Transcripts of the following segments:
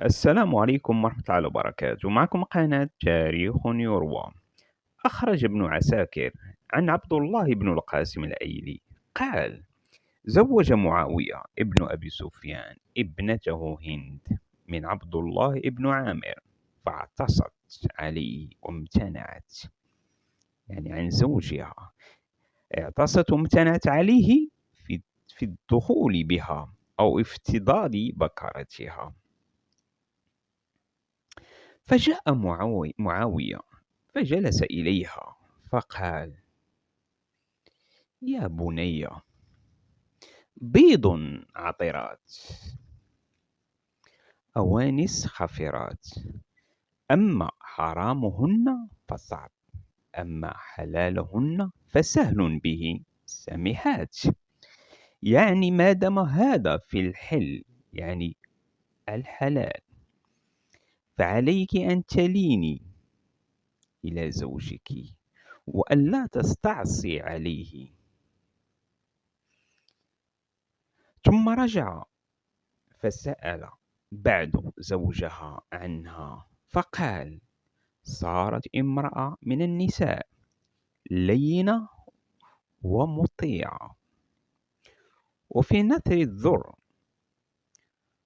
السلام عليكم ورحمة الله وبركاته. معكم قناة تاريخ يروى. أخرج ابن عساكر عن عبد الله بن القاسم الأيلي قال: زوج معاوية ابن أبي سفيان ابنته هند من عبد الله بن عامر، فاعتصت عليه وامتنعت، يعني عن زوجها. اعتصت وامتنعت عليه في الدخول بها أو افتضاض بكرتها. فجاء معاوية فجلس إليها فقال: يا بني، بيض عطرات، أوانس خفرات، أما حرامهن فصعب، أما حلالهن فسهل به سمحات. يعني ما دام هذا في الحل، يعني الحلال، فعليك أن تليني إلى زوجك وأن لا تستعصي عليه. ثم رجع فسأل بعد زوجها عنها فقال: صارت امرأة من النساء لينة ومطيعة. وفي نثر الذر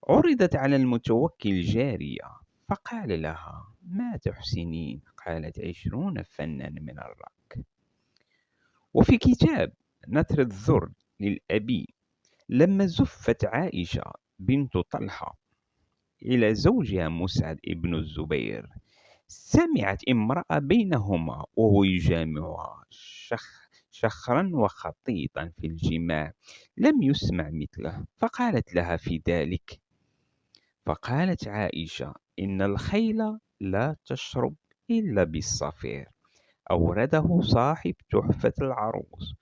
عرضت على المتوكل جارية فقال لها: ما تحسنين؟ قالت: 20 فنا من الرك. وفي كتاب نثر الذر للأبي، لما زفت عائشة بنت طلحة إلى زوجها مسعد بن الزبير، سمعت امرأة بينهما وهو يجامعها شخرا وخطيطا في الجماع لم يسمع مثله، فقالت لها في ذلك. فقالت عائشة: إن الخيل لا تشرب إلا بالصفير. أورده صاحب تحفة العروس.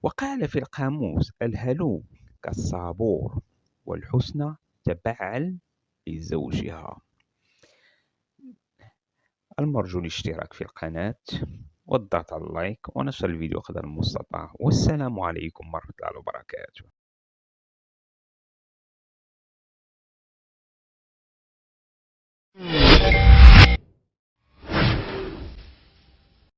وقال في القاموس: الهلو كالصابور، والحسنى تبعل لزوجها. المرجو الاشتراك في القناة والضغط على اللايك ونشر الفيديو قدر المستطاع. والسلام عليكم ورحمة الله وبركاته.